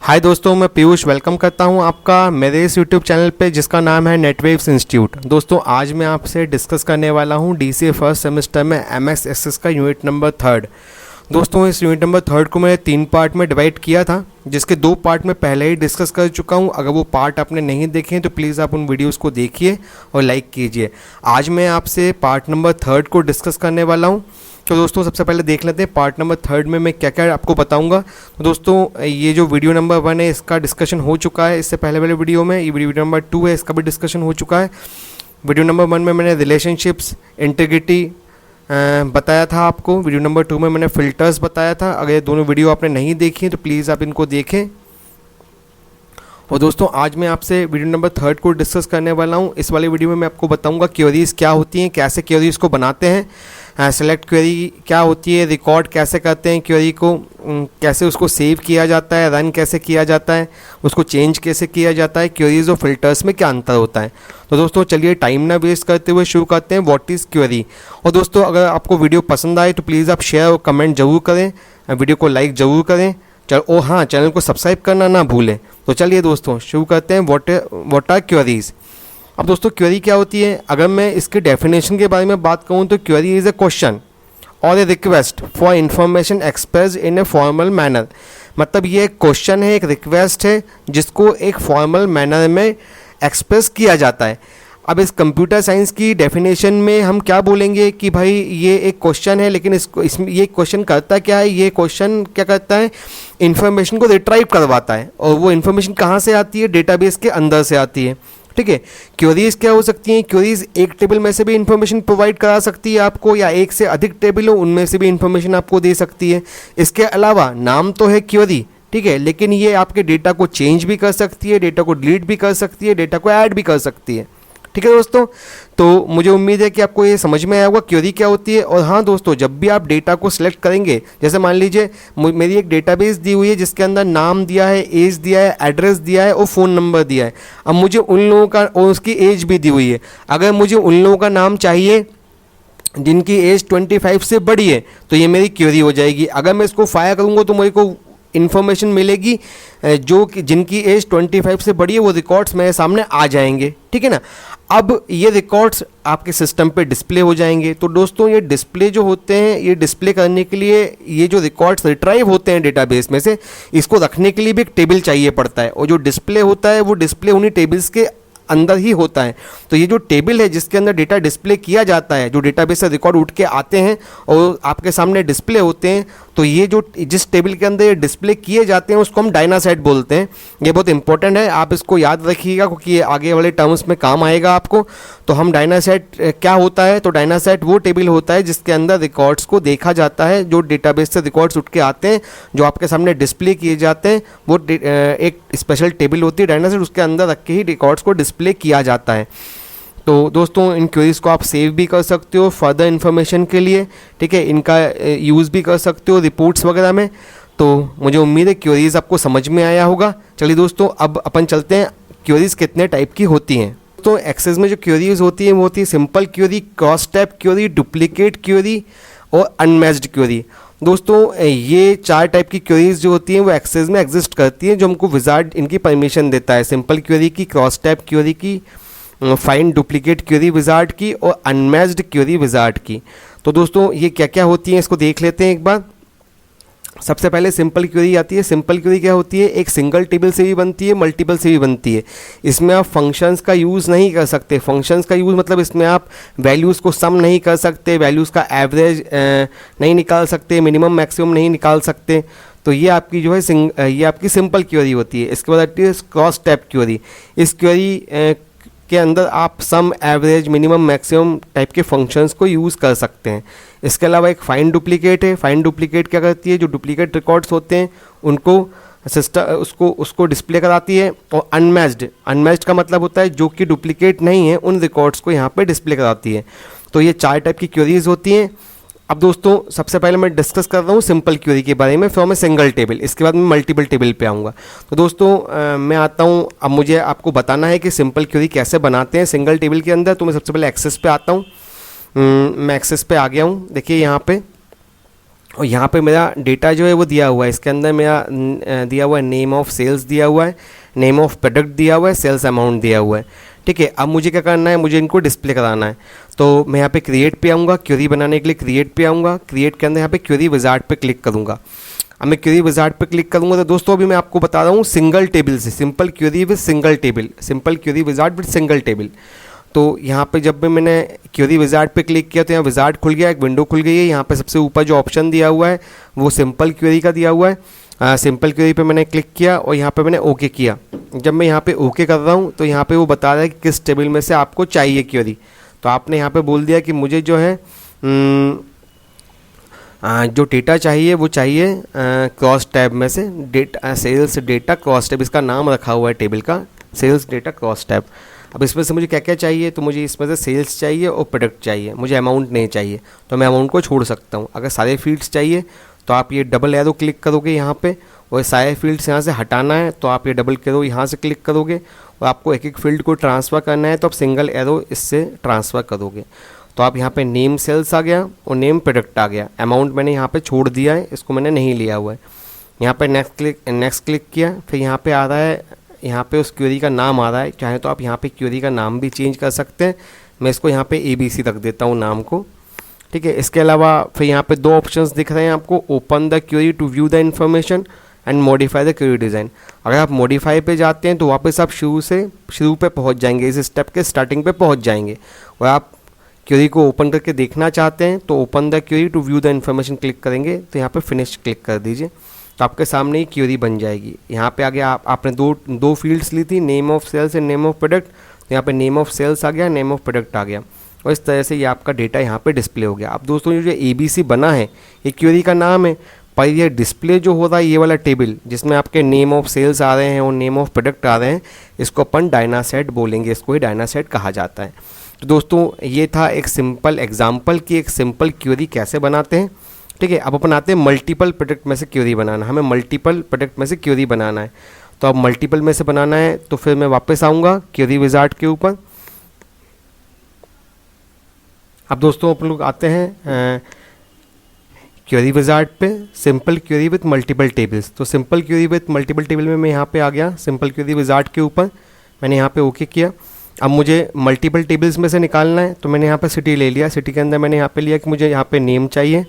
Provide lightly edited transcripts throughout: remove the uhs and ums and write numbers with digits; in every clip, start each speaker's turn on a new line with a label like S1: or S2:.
S1: हाय दोस्तों, मैं पीयूष वेलकम करता हूं आपका मेरे इस यूट्यूब चैनल पे जिसका नाम है नेटवेव्स इंस्टीट्यूट। दोस्तों आज मैं आपसे डिस्कस करने वाला हूं डीसीए फर्स्ट सेमेस्टर में एमएस एक्सेस का यूनिट नंबर 3। दोस्तों इस यूनिट नंबर 3 को मैंने 3 पार्ट में डिवाइड किया था, जिसके 2 पार्ट में पहले ही डिस्कस कर चुका हूं। अगर वो पार्ट आपने नहीं देखे हैं तो प्लीज़ आप उन वीडियोस को देखिए और लाइक कीजिए। आज मैं आपसे पार्ट नंबर 3 को डिस्कस करने वाला हूं। तो दोस्तों सबसे पहले देख लेते हैं पार्ट नंबर 3 में मैं क्या क्या आपको बताऊंगा। तो दोस्तों ये जो वीडियो नंबर 1 है इसका डिस्कशन हो चुका है इससे पहले वाले वीडियो में। ये वीडियो नंबर 2 है, इसका भी डिस्कशन हो चुका है। वीडियो नंबर 1 में मैंने रिलेशनशिप्स, इंटीग्रिटी बताया था आपको। वीडियो नंबर 2 में मैंने फ़िल्टर्स बताया था। अगर ये दोनों वीडियो आपने नहीं देखी हैं तो प्लीज़ आप इनको देखें। और दोस्तों आज मैं आपसे वीडियो नंबर 3 को डिस्कस करने वाला हूँ। इस वाले वीडियो में मैं आपको बताऊँगा क्वेरीज़ क्या होती हैं, कैसे क्वेरीज़ को बनाते हैं, सेलेक्ट क्वेरी क्या होती है, रिकॉर्ड कैसे करते हैं क्वेरी को, कैसे उसको सेव किया जाता है, रन कैसे किया जाता है, उसको चेंज कैसे किया जाता है, क्वेरीज़ और फिल्टर्स में क्या अंतर होता है। तो दोस्तों चलिए टाइम ना वेस्ट करते हुए शुरू करते हैं व्हाट इज़ क्वेरी। और दोस्तों अगर आपको वीडियो पसंद आए तो प्लीज़ आप शेयर और कमेंट ज़रूर करें, वीडियो को लाइक ज़रूर करें। और हाँ, चैनल को सब्सक्राइब करना ना भूलें। तो चलिए दोस्तों शुरू करते हैं व्हाट आर क्वेरीज़। अब दोस्तों क्वेरी क्या होती है, अगर मैं इसके डेफिनेशन के बारे में बात करूँ तो क्वेरी इज़ ए क्वेश्चन और a request for information express in a formal manner. मतलब ये एक क्वेश्चन है, एक रिक्वेस्ट है जिसको एक फॉर्मल मैनर में एक्सप्रेस किया जाता है। अब इस कंप्यूटर साइंस की डेफिनेशन में हम क्या बोलेंगे कि भाई ये एक क्वेश्चन है, लेकिन इसमें ये क्वेश्चन करता क्या है, ये क्वेश्चन क्या करता है, इन्फॉर्मेशन को रिट्राइव करवाता है। और वो इन्फॉर्मेशन कहाँ से आती है, डेटाबेस के अंदर से आती है। ठीक है, क्वेरीज क्या हो सकती हैं, क्वेरीज एक टेबल में से भी इंफॉर्मेशन प्रोवाइड करा सकती है आपको, या एक से अधिक टेबल हो उनमें से भी इंफॉर्मेशन आपको दे सकती है। इसके अलावा नाम तो है क्वेरी, ठीक है, लेकिन ये आपके डेटा को चेंज भी कर सकती है, डेटा को डिलीट भी कर सकती है, डेटा को ऐड भी कर सकती है। ठीक है दोस्तों, तो मुझे उम्मीद है कि आपको ये समझ में आया होगा क्वेरी क्या होती है। और हाँ दोस्तों, जब भी आप डेटा को सिलेक्ट करेंगे, जैसे मान लीजिए मेरी एक डेटाबेस दी हुई है जिसके अंदर नाम दिया है, एज दिया है, एड्रेस दिया है और फ़ोन नंबर दिया है। अब मुझे उन लोगों का और उसकी एज भी दी हुई है। अगर मुझे उन लोगों का नाम चाहिए जिनकी एज 25 से बड़ी है तो ये मेरी क्वेरी हो जाएगी। अगर मैं इसको फायर करूँगा तो मेरे को इन्फॉर्मेशन मिलेगी जो कि जिनकी एज 25 से बड़ी है, वो रिकॉर्ड्स मेरे सामने आ जाएंगे। ठीक है ना। अब ये रिकॉर्ड्स आपके सिस्टम पे डिस्प्ले हो जाएंगे। तो दोस्तों ये डिस्प्ले जो होते हैं, ये डिस्प्ले करने के लिए ये जो रिकॉर्ड्स रिट्राइव होते हैं डेटाबेस में से, इसको रखने के लिए भी एक टेबल चाहिए पड़ता है। और जो डिस्प्ले होता है वो डिस्प्ले उन्हीं टेबल्स के अंदर ही होता है। तो ये जो टेबल है जिसके अंदर डेटा डिस्प्ले किया जाता है, जो डेटाबेस से रिकॉर्ड उठ के आते हैं और आपके सामने डिस्प्ले होते हैं, तो ये जो जिस टेबल के अंदर ये डिस्प्ले किए जाते हैं उसको हम डायनासेट बोलते हैं। ये बहुत इंपॉर्टेंट है, आप इसको याद रखिएगा क्योंकि ये आगे वाले टर्म्स में काम आएगा आपको। तो हम डायनासेट क्या होता है, तो डायनासेट वो टेबल होता है जिसके अंदर रिकॉर्ड्स को देखा जाता है, जो डेटाबेस से रिकॉर्ड्स उठ के आते हैं, जो आपके सामने डिस्प्ले किए जाते हैं। वो एक स्पेशल टेबल होती है डायनासेट, उसके अंदर रख के ही रिकॉर्ड्स को डिस्प्ले किया जाता है। तो दोस्तों इन क्वेरीज़ को आप सेव भी कर सकते हो फर्दर इन्फॉर्मेशन के लिए। ठीक है, इनका यूज़ भी कर सकते हो रिपोर्ट्स वगैरह में। तो मुझे उम्मीद है क्वेरीज़ आपको समझ में आया होगा। चलिए दोस्तों अब अपन चलते हैं क्वेरीज़ कितने टाइप की होती हैं। तो एक्सेस में जो क्वेरीज़ होती हैं वो होती है simple query, cross type query, duplicate query और अनमैच्ड क्वेरी। दोस्तों ये 4 टाइप की क्वेरीज जो होती हैं वो एक्सेस में एग्जिस्ट करती हैं, जो हमको विजार्ड इनकी परमिशन देता है। सिंपल क्वेरी की, क्रॉस टाइप क्वेरी की, फाइंड डुप्लीकेट क्वेरी विजार्ड की और अनमैच्ड क्वेरी विजार्ड की। तो दोस्तों ये क्या क्या होती हैं इसको देख लेते हैं एक बार। सबसे पहले सिंपल क्वेरी आती है। सिंपल क्वेरी क्या होती है, एक सिंगल टेबल से भी बनती है, मल्टीपल से भी बनती है। इसमें आप फंक्शंस का यूज़ नहीं कर सकते। फंक्शंस का यूज़ मतलब इसमें आप वैल्यूज़ को सम नहीं कर सकते, वैल्यूज़ का एवरेज नहीं निकाल सकते, मिनिमम मैक्सिमम नहीं निकाल सकते। तो ये आपकी जो है ये आपकी सिंपल क्वेरी होती है। इसके बाद आती है क्रॉस टाइप क्वेरी। इस क्वेरी के अंदर आप सम, एवरेज, मिनिमम, मैक्सिमम टाइप के फंक्शंस को यूज़ कर सकते हैं। इसके अलावा एक फाइंड डुप्लीकेट है। फाइंड डुप्लीकेट क्या करती है, जो डुप्लीकेट रिकॉर्ड्स होते हैं उनको सिस्टम उसको डिस्प्ले कराती है। और अनमैच्ड का मतलब होता है जो कि डुप्लीकेट नहीं है, उन रिकॉर्ड्स को यहाँ पे डिस्प्ले कराती है। तो ये 4 टाइप की क्वेरीज होती हैं। अब दोस्तों सबसे पहले मैं डिस्कस कर रहा हूँ सिंपल क्वेरी के बारे में फ्रॉम ए सिंगल टेबल। इसके बाद मैं मल्टीपल टेबल पे आऊँगा। तो दोस्तों मैं आता हूँ, अब मुझे आपको बताना है कि सिंपल क्वेरी कैसे बनाते हैं सिंगल टेबल के अंदर। तो मैं सबसे पहले एक्सेस पे आता हूँ। मैं एक्सेस पे आ गया हूँ, देखिए यहाँ पे। और यहाँ पे मेरा डेटा जो है वो दिया हुआ है, इसके अंदर मेरा दिया हुआ है नेम ऑफ सेल्स दिया हुआ है, नेम ऑफ प्रोडक्ट दिया हुआ है, सेल्स अमाउंट दिया हुआ है। ठीक है, अब मुझे क्या करना है, मुझे इनको डिस्प्ले कराना है। तो मैं यहाँ पे क्रिएट पे आऊँगा, क्वेरी बनाने के लिए क्रिएट पे आऊँगा, क्रिएट के अंदर यहाँ पे क्वेरी विजार्ड पे क्लिक करूँगा। अब मैं क्वेरी विजार्ड पे क्लिक करूँगा तो दोस्तों अभी मैं आपको बता रहा हूँ सिंगल टेबल से, simple query with single table, simple query wizard with single table. तो यहाँ पे जब भी मैंने क्वेरी विजार्ड पे क्लिक किया तो यहाँ विजार्ड खुल गया, एक विंडो खुल गई है। यहाँ पे सबसे ऊपर जो ऑप्शन दिया हुआ है वो सिंपल क्वेरी का दिया हुआ है। सिंपल क्वेरी पे मैंने क्लिक किया और यहाँ पे मैंने ओके किया। जब मैं यहाँ पे ओके कर रहा हूँ तो यहाँ पे वो बता रहा है कि किस टेबल में से आपको चाहिए क्वेरी। तो आपने यहाँ पे बोल दिया कि मुझे जो है जो डेटा चाहिए वो चाहिए क्रॉस टैब में से, data sales data cross tab, इसका नाम रखा हुआ है टेबल का, सेल्स डेटा क्रॉस टैब। अब इसमें से मुझे क्या क्या चाहिए, तो मुझे इसमें से सेल्स चाहिए और प्रोडक्ट चाहिए, मुझे अमाउंट नहीं चाहिए, तो मैं अमाउंट को छोड़ सकता हूँ। अगर सारे फील्ड्स चाहिए तो आप ये डबल एरो क्लिक करोगे यहाँ पे, और सारे फील्ड्स यहाँ से हटाना है तो आप ये डबल एरो यहाँ से क्लिक करोगे, और आपको एक एक फील्ड को ट्रांसफ़र करना है तो आप सिंगल एरो इससे ट्रांसफ़र करोगे। तो आप यहाँ पे नेम सेल्स आ गया और नेम प्रोडक्ट आ गया। अमाउंट मैंने यहाँ पे छोड़ दिया है, इसको मैंने नहीं लिया हुआ है। यहाँ पे नेक्स्ट क्लिक किया, फिर यहाँ पे आ रहा है, यहाँ पे उस क्वेरी का नाम आ रहा है। चाहे तो आप यहाँ पे क्वेरी का नाम भी चेंज कर सकते हैं, मैं इसको यहाँ पे ABC रख देता हूँ नाम को। ठीक है, इसके अलावा फिर यहाँ पे दो ऑप्शंस दिख रहे हैं आपको, open the query to view the information and modify the query design. अगर आप मॉडिफाई पे जाते हैं तो वापस आप शुरू पे पहुँच जाएंगे, इस स्टेप के स्टार्टिंग पे पहुँच जाएंगे। और आप क्वेरी को ओपन करके देखना चाहते हैं तो open the query to view the information click करेंगे, तो यहाँ पे फिनिश क्लिक कर दीजिए, तो आपके सामने ही क्वेरी बन जाएगी। यहाँ पे आगे आपने दो फील्ड्स ली थी, name of sales and name of product, तो यहाँ पे नेम ऑफ सेल्स आ गया, नेम ऑफ प्रोडक्ट आ गया, और इस तरह से ये आपका डेटा यहाँ पे डिस्प्ले हो गया। अब दोस्तों ये जो ABC बना है ये क्वेरी का नाम है, पर ये डिस्प्ले जो हो रहा है ये वाला टेबल जिसमें आपके नेम ऑफ सेल्स आ रहे हैं और नेम ऑफ प्रोडक्ट आ रहे हैं, इसको अपन डायनासेट बोलेंगे, इसको ही डायनासेट कहा जाता है। तो दोस्तों ये था एक सिंपल एग्जाम्पल कि एक सिंपल क्वेरी कैसे बनाते हैं। ठीक है, अब अपन आते हैं मल्टीपल प्रोडक्ट में से क्वेरी बनाना। हमें मल्टीपल प्रोडक्ट में से क्वेरी बनाना है, तो अब मल्टीपल में से बनाना है तो फिर मैं वापस आऊँगा क्वेरी विजार्ड के ऊपर। अब दोस्तों अपन लोग आते हैं क्वेरी विजार्ड पे, simple query with multiple tables. तो simple query with multiple table में मैं यहाँ पे आ गया सिंपल क्वेरी विजार्ड के ऊपर, मैंने यहाँ पे ओके किया। अब मुझे मल्टीपल टेबल्स में से निकालना है, तो मैंने यहाँ पे सिटी ले लिया। सिटी के अंदर मैंने यहाँ पे लिया कि मुझे यहाँ पे नेम चाहिए,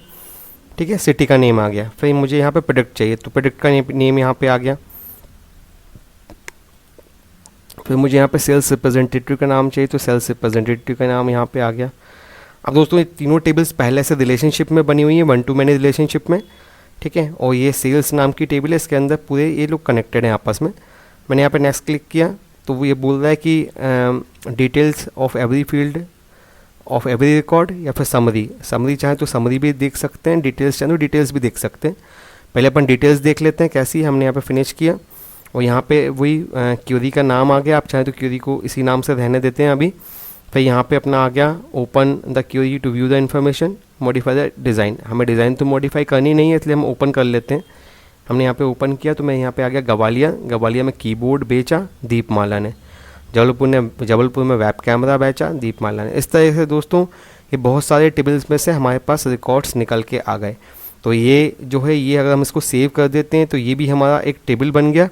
S1: ठीक है, सिटी का नेम आ गया। फिर मुझे यहाँ पे प्रोडक्ट चाहिए, तो प्रोडक्ट का नेम यहाँ पे आ गया। फिर मुझे यहाँ पे सेल्स रिप्रेजेंटेटिव का नाम चाहिए, तो सेल्स रिप्रेजेंटेटिव का नाम यहाँ पे आ गया। अब दोस्तों ये तीनों टेबल्स पहले से रिलेशनशिप में बनी हुई है, 1 to many रिलेशनशिप में, ठीक है, और ये सेल्स नाम की टेबल है, इसके अंदर पूरे ये लोग कनेक्टेड हैं आपस में। मैंने यहाँ पे नेक्स्ट क्लिक किया तो वो ये बोल रहा है कि details of every field of every record, या फिर समरी चाहे तो समरी भी देख सकते हैं, डिटेल्स चाहे तो डिटेल्स भी देख सकते हैं। पहले अपन डिटेल्स देख लेते हैं कैसी, हमने यहाँ पे फिनिश किया और यहाँ पे वही क्वेरी का नाम आ गया। आप चाहे तो क्वेरी को इसी नाम से रहने देते हैं अभी। फिर यहाँ पे अपना आ गया open the query to view the information, modify the design. हमें डिज़ाइन तो मॉडिफाई करनी नहीं है, इसलिए हम ओपन कर लेते हैं। हमने यहाँ पे ओपन किया तो मैं यहाँ पे आ गया गवालिया में कीबोर्ड बेचा दीपमाला ने, जबलपुर में वेब कैमरा बेचा दीपमाला ने। इस तरह से दोस्तों ये बहुत सारे टेबल्स में से हमारे पास रिकॉर्ड्स निकल के आ गए। तो ये जो है ये अगर हम इसको सेव कर देते हैं तो ये भी हमारा एक टेबल बन गया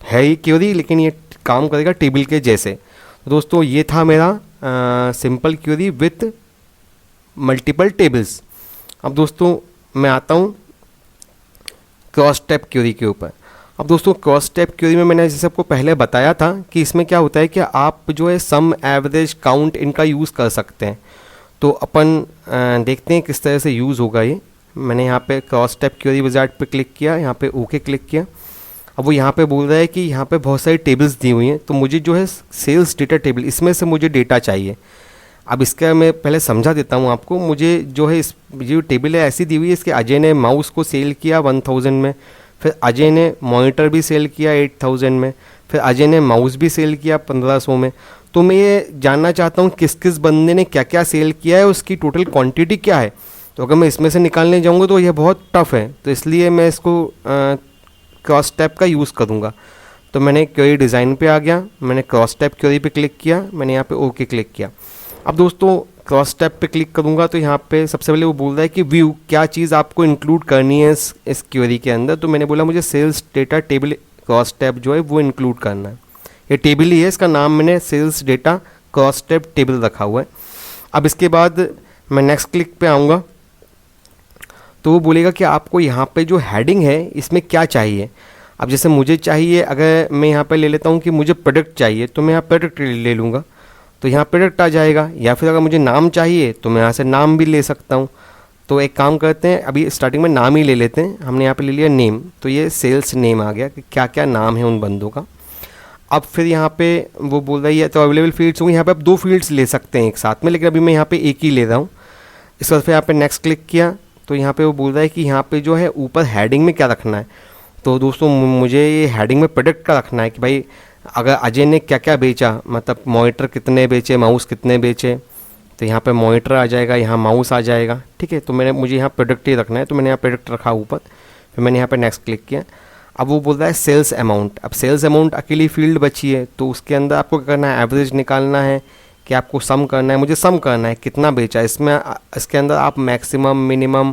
S1: है ही क्वेरी, लेकिन ये काम करेगा टेबल के जैसे। तो दोस्तों ये था मेरा simple query with multiple tables. अब दोस्तों मैं आता हूँ क्रॉस टैब क्वेरी के ऊपर। अब दोस्तों क्रॉस टैब क्वेरी में मैंने जैसे आपको पहले बताया था कि इसमें क्या होता है कि आप जो है सम, एवरेज, काउंट इनका यूज़ कर सकते हैं। तो अपन देखते हैं किस तरह से यूज़ होगा ये। मैंने यहाँ पे क्रॉस टैब क्वेरी विजार्ड पे क्लिक किया, यहाँ पे ओके क्लिक किया। अब वो यहाँ पे बोल रहा है कि यहाँ पे बहुत सारी टेबल्स दी हुई हैं, तो मुझे जो है सेल्स डेटा टेबल, इसमें से मुझे डेटा चाहिए। अब इसका मैं पहले समझा देता हूँ आपको। मुझे जो है इस जो टेबल है ऐसी दी हुई है, इसके अजय ने माउस को सेल किया 1000 में, फिर अजय ने मॉनिटर भी सेल किया 8000 में, फिर अजय ने माउस भी सेल किया 1500 में। तो मैं ये जानना चाहता हूँ किस किस बंदे ने क्या क्या सेल किया है, उसकी टोटल क्वांटिटी क्या है। तो अगर मैं इसमें से निकालने जाऊँगा तो यह बहुत टफ है, तो इसलिए मैं इसको क्रॉस टैब का यूज़ करूँगा। तो मैंने क्वेरी डिज़ाइन पे आ गया, मैंने क्रॉस टैब क्वेरी पे क्लिक किया, मैंने यहाँ पे ओके क्लिक किया। अब दोस्तों क्रॉस टैब पे क्लिक करूँगा तो यहाँ पे सबसे पहले वो बोल रहा है कि व्यू क्या चीज़ आपको इंक्लूड करनी है इस क्वेरी के अंदर। तो मैंने बोला मुझे sales data table cross tab जो है वो इंक्लूड करना है। ये टेबल ही है, इसका नाम मैंने sales data cross tab table रखा हुआ है। अब इसके बाद मैं नेक्स्ट क्लिक पे आऊँगा तो वो बोलेगा कि आपको यहाँ पे जो हेडिंग है इसमें क्या चाहिए। अब जैसे मुझे चाहिए, अगर मैं यहाँ पे ले लेता हूँ कि मुझे प्रोडक्ट चाहिए तो मैं यहाँ प्रोडक्ट ले लूँगा तो यहाँ प्रोडक्ट आ जाएगा। या फिर अगर मुझे नाम चाहिए तो मैं यहाँ से नाम भी ले सकता हूँ। तो एक काम करते हैं, अभी स्टार्टिंग में नाम ही ले लेते हैं। हमने यहाँ पे ले लिया नेम, तो ये सेल्स नेम आ गया कि क्या क्या नाम है उन बंदों का। अब फिर यहाँ पे वो बोल रहा है तो अवेलेबल फील्ड्स होंगे, यहाँ पे आप 2 फील्ड्स ले सकते हैं एक साथ में, लेकिन अभी मैं यहाँ पे एक ही ले रहा हूँ। इस बाद फिर यहाँ पे नेक्स्ट क्लिक किया तो यहाँ पे वो बोल रहा है कि यहाँ पे जो है ऊपर हेडिंग में क्या रखना है। तो दोस्तों मुझे ये हेडिंग में प्रोडक्ट का रखना है कि भाई अगर अजय ने क्या क्या बेचा, मतलब मॉनिटर कितने बेचे, माउस कितने बेचे, तो यहाँ पे मॉनिटर आ जाएगा, यहाँ माउस आ जाएगा। ठीक है, तो मुझे यहाँ प्रोडक्ट ही रखना है, तो मैंने यहाँ प्रोडक्ट रखा ऊपर। फिर मैंने यहाँ पे नेक्स्ट क्लिक किया। अब वो बोल रहा है सेल्स अमाउंट। अब सेल्स अमाउंट अकेली फील्ड बची है, तो उसके अंदर आपको क्या करना है, एवरेज निकालना है कि आपको सम करना है। मुझे सम करना है कितना बेचा, इसमें इसके अंदर आप मैक्सिमम, मिनिमम,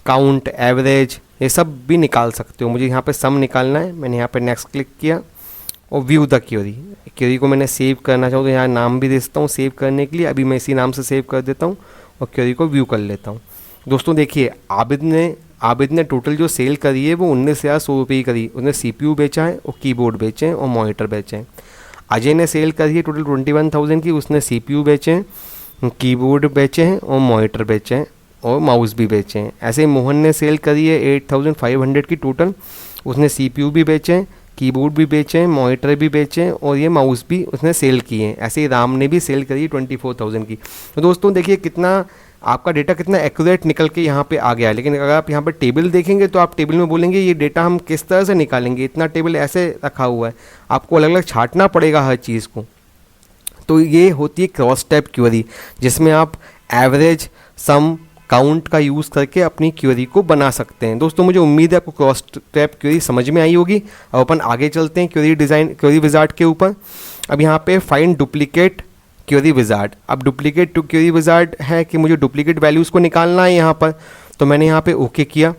S1: काउंट, एवरेज ये सब भी निकाल सकते हो। मुझे यहाँ पे सम निकालना है। मैंने यहाँ पे नेक्स्ट क्लिक किया और व्यू द क्वेरी को मैंने सेव करना चाहूँ तो यहाँ नाम भी दे सकता हूँ सेव करने के लिए। अभी मैं इसी नाम से सेव कर देता हूँ और क्वेरी को व्यू कर लेता हूँ। दोस्तों देखिए, आबिद ने टोटल जो सेल करी है वो 19,100 रुपये की करी। उसने CPU बेचा है और कीबोर्ड बेचे हैं और मॉनिटर बेचे हैं। अजय ने सेल करी है टोटल 21,000 की। उसने CPU बेचे हैं, कीबोर्ड बेचे हैं और मॉनिटर बेचे हैं और माउस भी बेचे हैं। ऐसे ही मोहन ने सेल करी है 8,500 की टोटल। उसने CPU भी बेचे हैं, कीबोर्ड भी बेचे हैं, मॉनिटर भी बेचे हैं और ये माउस भी उसने सेल किए हैं। ऐसे ही राम ने भी सेल करी 24,000 की। तो दोस्तों देखिए कितना आपका डेटा कितना एक्यूरेट निकल के यहाँ पे आ गया है। लेकिन अगर आप यहाँ पर टेबल देखेंगे तो आप टेबल में बोलेंगे ये डेटा हम किस तरह से निकालेंगे, इतना टेबल ऐसे रखा हुआ है, आपको अलग अलग छांटना पड़ेगा हर चीज़ को। तो ये होती है क्रॉस टैब क्वेरी, जिसमें आप एवरेज, सम, काउंट का यूज़ करके अपनी क्वेरी को बना सकते हैं। दोस्तों मुझे उम्मीद है आपको क्रॉस टैब क्वेरी समझ में आई होगी। अब अपन आगे चलते हैं क्वेरी विजार्ड के ऊपर। अब यहाँ पे फाइंड डुप्लीकेट क्वेरी विजार्ड। अब डुप्लीकेट क्वेरी विजार्ड है कि मुझे डुप्लीकेट वैल्यूज़ को निकालना है यहाँ पर, तो मैंने यहाँ पे ओके किया।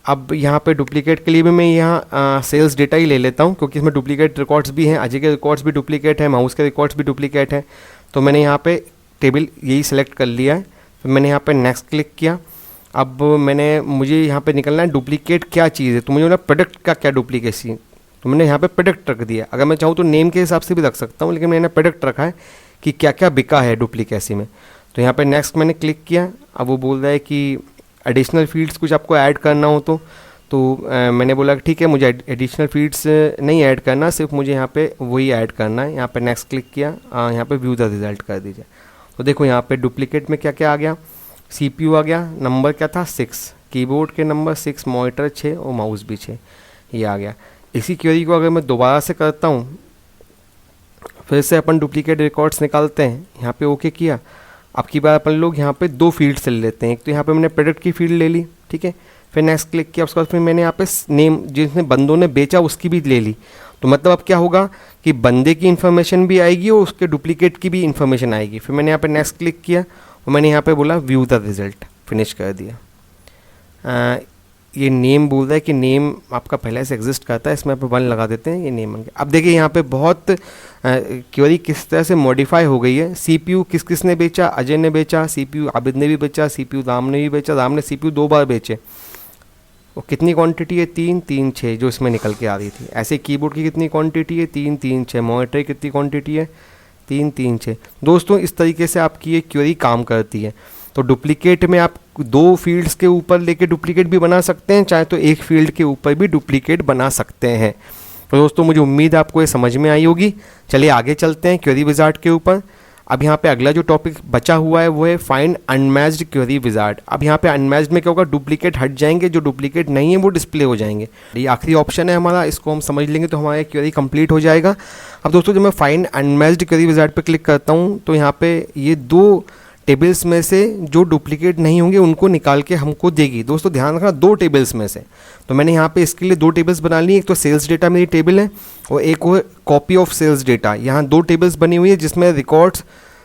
S1: अब यहाँ पे डुप्लीकेट के लिए भी मैं यहाँ सेल्स डेटा ही ले लेता हूँ, क्योंकि इसमें डुप्लीकेट रिकॉर्ड्स भी हैं, अजय के रिकॉर्ड्स भी डुप्लीकेट हैं, माउस के रिकॉर्ड्स भी डुप्लीकेट हैं। तो मैंने यहाँ पे टेबल यही सेलेक्ट कर लिया है। फिर मैंने यहाँ पे नेक्स्ट क्लिक किया। अब मुझे यहाँ पे निकलना है डुप्लीकेट क्या चीज़ है, तो मुझे बोला प्रोडक्ट का क्या डुप्लीकेसी, तो मैंने यहाँ पे प्रोडक्ट रख दिया। अगर मैं चाहूँ तो नेम के हिसाब से भी रख सकता हूँ, लेकिन मैंने प्रोडक्ट रखा है कि क्या क्या बिका है डुप्लीकेसी में। तो यहाँ पे नेक्स्ट मैंने क्लिक किया। अब वो बोल रहा है कि एडिशनल फील्ड्स कुछ आपको ऐड करना हो तो मैंने बोला ठीक है, मुझे एडिशनल फील्ड्स नहीं ऐड करना, सिर्फ मुझे यहाँ पे वही ऐड करना है। यहाँ पे नेक्स्ट क्लिक किया, यहाँ पे व्यू द रिजल्ट कर दीजिए। तो देखो यहाँ पे डुप्लीकेट में क्या क्या आ गया, CPU आ गया, नंबर क्या था 6, कीबोर्ड के नंबर 6, मॉनिटर 6 और माउस भी 6, ये आ गया। इसी क्वेरी को अगर मैं दोबारा से करता हूँ, फिर से अपन डुप्लीकेट रिकॉर्ड्स निकालते हैं, यहाँ पे ओके किया। अब की बार अपन लोग यहाँ पे 2 फील्ड्स ले लेते हैं। एक तो यहाँ पे मैंने प्रोडक्ट की फील्ड ले ली, ठीक है। फिर नेक्स्ट क्लिक किया, उसके बाद फिर मैंने यहाँ पे नेम जिसने बंदों ने बेचा उसकी भी ले ली। तो मतलब अब क्या होगा कि बंदे की इन्फॉर्मेशन भी आएगी और उसके डुप्लीकेट की भी इन्फॉर्मेशन आएगी। फिर मैंने यहाँ पे नेक्स्ट क्लिक किया और मैंने यहाँ पे बोला व्यू द रिजल्ट, फिनिश कर दिया। ये नेम बोल रहा है कि नेम आपका पहले से एग्जिस्ट करता है, इसमें आप 1 लगा देते हैं, ये नेम बन गया। अब देखिए यहाँ पे बहुत क्वेरी किस तरह से मॉडिफाई हो गई है। CPU किस किस ने बेचा, अजय ने बेचा, CPU आबिद ने भी बेचा, CPU राम ने भी बेचा, राम ने CPU 2 बार बेचे। और कितनी क्वांटिटी है, 3 3 6 जो इसमें निकल के आ रही थी। ऐसे कीबोर्ड की कितनी क्वांटिटी है, 3 3 6, मॉनिटर की कितनी क्वांटिटी है, 3 3 6। दोस्तों इस तरीके से आपकी ये क्वेरी काम करती है। तो डुप्लीकेट में आप 2 फील्ड्स के ऊपर लेके डुप्लीकेट भी बना सकते हैं, चाहे तो एक फील्ड के ऊपर भी डुप्लीकेट बना सकते हैं। तो दोस्तों मुझे उम्मीद है आपको ये समझ में आई होगी। चलिए आगे चलते हैं क्वेरी विजार्ड के ऊपर। अब यहाँ पे अगला जो टॉपिक बचा हुआ है वो है फाइंड अनमैच्ड क्वेरी विजार्ड। अब यहाँ पे अनमैच्ड में क्या होगा, डुप्लीकेट हट जाएंगे, जो डुप्लीकेट नहीं है वो डिस्प्ले हो जाएंगे। ये आखिरी ऑप्शन है हमारा, इसको हम समझ लेंगे तो हमारा क्वेरी कंप्लीट हो जाएगा। अब दोस्तों जब मैं फाइंड अनमैच्ड क्वेरी विजार्ड पे क्लिक करता हूँ तो यहाँ पे ये 2 टेबल्स में से जो डुप्लीकेट नहीं होंगे उनको निकाल के हमको देगी। दोस्तों ध्यान रखना 2 टेबल्स में से, तो मैंने यहाँ पे इसके लिए 2 टेबल्स बना ली। एक तो सेल्स डेटा मेरी टेबल है और एक वो कॉपी ऑफ सेल्स डेटा। यहाँ 2 टेबल्स बनी हुई है जिसमें रिकॉर्ड्स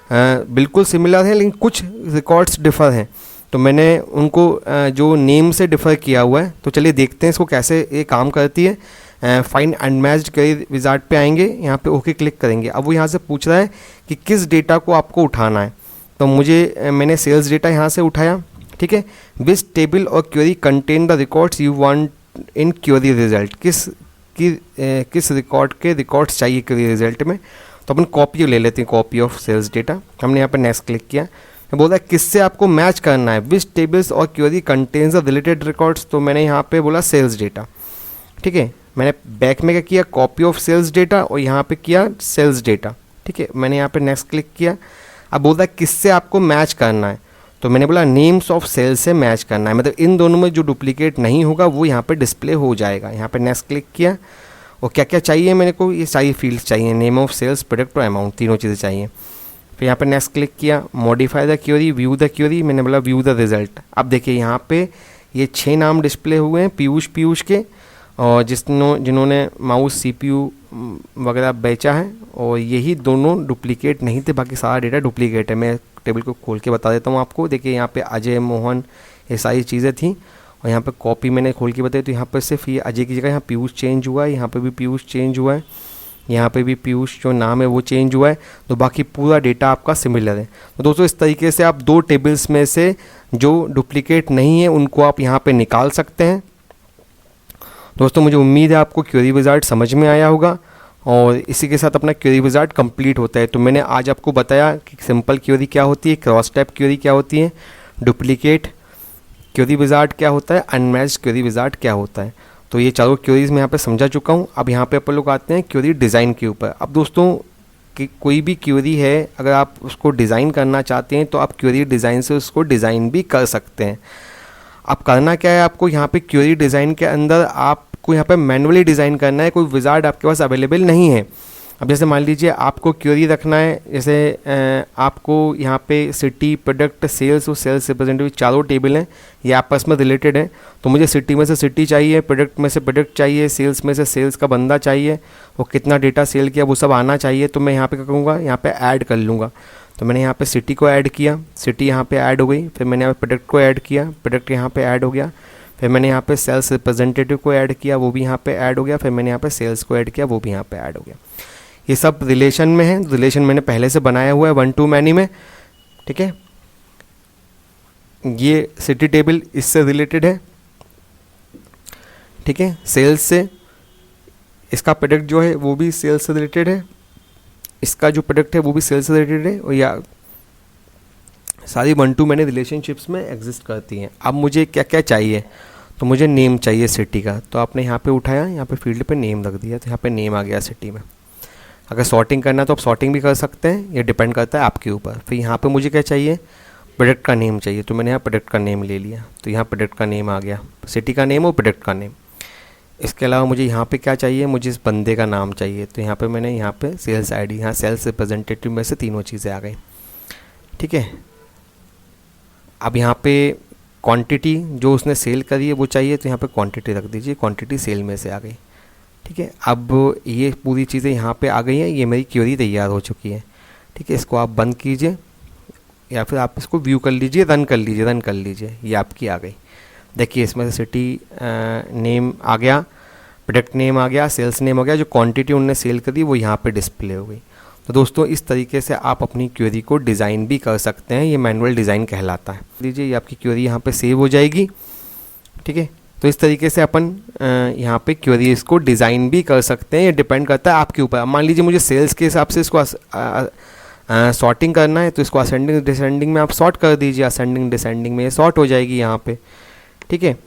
S1: बिल्कुल सिमिलर हैं लेकिन कुछ रिकॉर्ड्स डिफ़र हैं, तो मैंने उनको जो नेम से डिफ़र किया हुआ है। तो चलिए देखते हैं इसको कैसे ये काम करती है। फाइंड अनमैच्ड क्वेरी विजार्ड पे आएंगे, यहाँ पे ओके क्लिक करेंगे। अब वो यहाँ से पूछ रहा है कि किस डेटा को आपको उठाना है, तो मैंने सेल्स डेटा यहाँ से उठाया, ठीक है। विच टेबल और query contain the records you want in query result, किस रिकॉर्ड के रिकॉर्ड्स चाहिए क्वेरी रिजल्ट में, तो अपन कॉपी ले लेते हैं, कॉपी ऑफ सेल्स डेटा। हमने यहाँ पर नेक्स्ट क्लिक किया। बोला किससे आपको मैच करना है, विच टेबल्स और query contains the related records, तो मैंने यहाँ पे बोला सेल्स डेटा, ठीक है। मैंने बैक में क्या किया, कॉपी ऑफ सेल्स डेटा, और यहाँ पे किया सेल्स डेटा, ठीक है। मैंने यहाँ पे नेक्स्ट क्लिक किया। अब बोलता है किससे आपको मैच करना है, तो मैंने बोला नेम्स ऑफ सेल्स से मैच करना है, मतलब इन दोनों में जो डुप्लीकेट नहीं होगा वो यहाँ पे डिस्प्ले हो जाएगा। यहाँ पे नेक्स्ट क्लिक किया। और क्या क्या चाहिए मेरे को, ये सारी फील्ड्स चाहिए, नेम ऑफ सेल्स, प्रोडक्ट और अमाउंट, तीनों चीज़ें चाहिए। फिर यहाँ पे नेक्स्ट क्लिक किया, modify the query, view the query, मैंने बोला व्यू द रिजल्ट। अब देखिए यहाँ पे ये 6 नाम डिस्प्ले हुए हैं पीयूष के, और जिन्होंने माउस CPU वगैरह बेचा है, और यही दोनों डुप्लीकेट नहीं थे, बाकी सारा डेटा डुप्लीकेट है। मैं टेबल को खोल के बता देता हूँ आपको। देखिए यहाँ पे अजय, मोहन, ये सारी चीज़ें थी, और यहाँ पे कॉपी मैंने खोल के बताई, तो यहाँ पर सिर्फ ये अजय की जगह यहाँ पीयूष चेंज हुआ है, यहाँ पे भी पीयूष चेंज हुआ है, यहाँ पे भी पीयूष जो नाम है वो चेंज हुआ है, तो बाकी पूरा डेटा आपका सिमिलर है। तो दोस्तों इस तरीके से आप 2 टेबल्स में से जो डुप्लीकेट नहीं है उनको आप यहाँ पे निकाल सकते हैं। दोस्तों मुझे उम्मीद है आपको क्वेरी विजार्ड समझ में आया होगा, और इसी के साथ अपना क्वेरी विजार्ड कंप्लीट होता है। तो मैंने आज आपको बताया कि सिंपल क्वेरी क्या होती है, क्रॉस टाइप क्वेरी क्या होती है, डुप्लीकेट क्वेरी विजार्ड क्या होता है, अनमैच्ड क्वेरी विजार्ड क्या होता है। तो ये चारों क्वेरीज मैं यहाँ पे समझा चुका हूँ। अब यहाँ पे अपन लोग आते हैं क्वेरी डिज़ाइन के ऊपर। अब दोस्तों कि कोई भी क्वेरी है, अगर आप उसको डिज़ाइन करना चाहते हैं तो आप क्वेरी डिज़ाइन से उसको डिज़ाइन भी कर सकते हैं। अब करना क्या है आपको, यहाँ पे क्वेरी डिज़ाइन के अंदर आपको यहाँ पे मैनुअली डिज़ाइन करना है, कोई विजार्ड आपके पास अवेलेबल नहीं है। अब जैसे मान लीजिए आपको क्वेरी रखना है, जैसे आपको यहाँ पे सिटी, प्रोडक्ट, सेल्स और सेल्स रिप्रेजेंटेटिव चारों टेबल हैं, ये आपस में रिलेटेड है। तो मुझे सिटी में से सिटी चाहिए, प्रोडक्ट में से प्रोडक्ट चाहिए, सेल्स में से सेल्स का बंदा चाहिए, और कितना डेटा सेल किया वो सब आना चाहिए। तो मैं यहाँ पे क्या करूँगा, यहाँ पे ऐड कर लूँगा। तो मैंने यहाँ पे सिटी को ऐड किया, सिटी यहाँ पे ऐड हो गई। फिर मैंने यहाँ पे प्रोडक्ट को ऐड किया, प्रोडक्ट यहाँ पे ऐड हो गया। फिर मैंने यहाँ पे सेल्स रिप्रेजेंटेटिव को ऐड किया, वो भी यहाँ पे ऐड हो गया। फिर मैंने यहाँ पे सेल्स को ऐड किया, वो भी यहाँ पे ऐड हो गया। ये सब रिलेशन में है, रिलेशन मैंने पहले से बनाया हुआ है 1 to many में, ठीक है। ये सिटी टेबल इससे रिलेटेड है, ठीक है, सेल्स से। इसका प्रोडक्ट जो है वो भी सेल्स से रिलेटेड है, इसका जो प्रोडक्ट है वो भी सेल्स से रिलेटेड है, और या सारी 1 to many रिलेशनशिप्स में एग्जिस्ट करती हैं। अब मुझे क्या क्या चाहिए, तो मुझे नेम चाहिए सिटी का। तो आपने यहाँ पे उठाया, यहाँ पे फील्ड पे नेम रख दिया, तो यहाँ पे नेम आ गया सिटी में। अगर सॉर्टिंग करना है तो आप सॉर्टिंग भी कर सकते हैं, ये डिपेंड करता है आपके ऊपर। फिर यहाँ पे मुझे क्या चाहिए, प्रोडक्ट का नेम चाहिए, तो मैंने यहाँ प्रोडक्ट का नेम ले लिया। तो यहाँ प्रोडक्ट का नेम आ गया, सिटी का नेम और प्रोडक्ट का नेम। इसके अलावा मुझे यहाँ पे क्या चाहिए, मुझे इस बंदे का नाम चाहिए। तो यहाँ पे मैंने यहाँ पे सेल्स आईडी, यहाँ सेल्स रिप्रेजेंटेटिव में से तीनों चीज़ें आ गई, ठीक है। अब यहाँ पे क्वांटिटी जो उसने सेल करी है वो चाहिए, तो यहाँ पे क्वांटिटी रख दीजिए, क्वांटिटी सेल में से आ गई, ठीक है। अब ये पूरी चीज़ें यहाँ पे आ गई हैं, ये मेरी क्वेरी तैयार हो चुकी है, ठीक है। इसको आप बंद कीजिए, या फिर आप इसको व्यू कर लीजिए, रन कर लीजिए, ये आपकी आ गई। देखिए इसमें से सिटी नेम आ गया, प्रोडक्ट नेम आ गया, सेल्स नेम हो गया, जो क्वांटिटी उनने सेल करी वो यहाँ पे डिस्प्ले हो गई। तो दोस्तों इस तरीके से आप अपनी क्वेरी को डिज़ाइन भी कर सकते हैं, ये मैनुअल डिज़ाइन कहलाता है। लीजिए ये आपकी क्वेरी यहाँ पे सेव हो जाएगी, ठीक है। तो इस तरीके से अपन यहाँ पे क्वेरीज को डिज़ाइन भी कर सकते हैं, ये डिपेंड करता है आपके ऊपर। मान लीजिए मुझे सेल्स के हिसाब से इसको सॉर्टिंग करना है, तो इसको असेंडिंग डिसेंडिंग में आप सॉर्ट कर दीजिए, असेंडिंग डिसेंडिंग में ये सॉर्ट हो जाएगी यहाँ पे, ठीक है।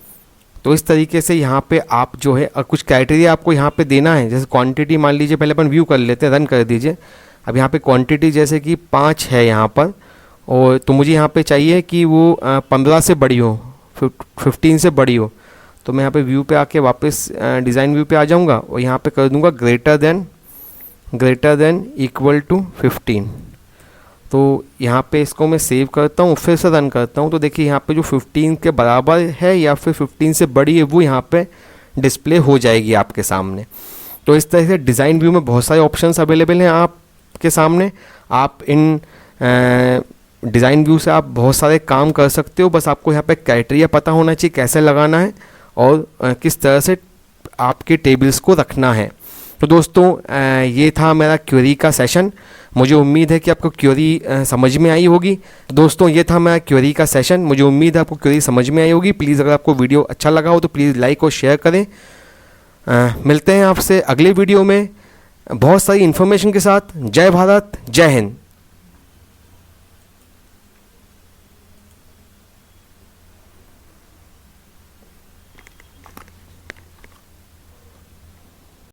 S1: तो इस तरीके से यहाँ पे आप जो है कुछ क्राइटेरिया आपको यहाँ पे देना है। जैसे क्वांटिटी मान लीजिए, पहले अपन व्यू कर लेते हैं, रन कर दीजिए। अब यहाँ पे क्वांटिटी जैसे कि 5 है यहाँ पर, और तो मुझे यहाँ पे चाहिए कि वो 15 से बड़ी हो, 15 से बड़ी हो। तो मैं यहाँ पे व्यू पे आके वापस डिज़ाइन व्यू पे आ जाऊँगा, और यहाँ पे कर दूँगा ग्रेटर देन इक्वल टू 15। तो यहाँ पे इसको मैं सेव करता हूँ, फिर से रन करता हूँ। तो देखिए यहाँ पे जो 15 के बराबर है या फिर 15 से बड़ी है वो यहाँ पे डिस्प्ले हो जाएगी आपके सामने। तो इस तरह से डिज़ाइन व्यू में बहुत सारे ऑप्शंस अवेलेबल हैं आपके सामने। आप इन डिज़ाइन व्यू से आप बहुत सारे काम कर सकते हो। बस आपको यहाँ पे क्राइटेरिया पता होना चाहिए कैसे लगाना है और किस तरह से आपके टेबल्स को रखना है। तो दोस्तों ये था मेरा क्वेरी का सेशन। मुझे उम्मीद है कि आपको क्वेरी समझ में आई होगी। दोस्तों ये था मेरा क्वेरी का सेशन। मुझे उम्मीद है आपको क्वेरी समझ में आई होगी। प्लीज़ अगर आपको वीडियो अच्छा लगा हो तो प्लीज़ लाइक और शेयर करें। मिलते हैं आपसे अगले वीडियो में बहुत सारी इन्फॉर्मेशन के साथ। जय भारत, जय हिंद।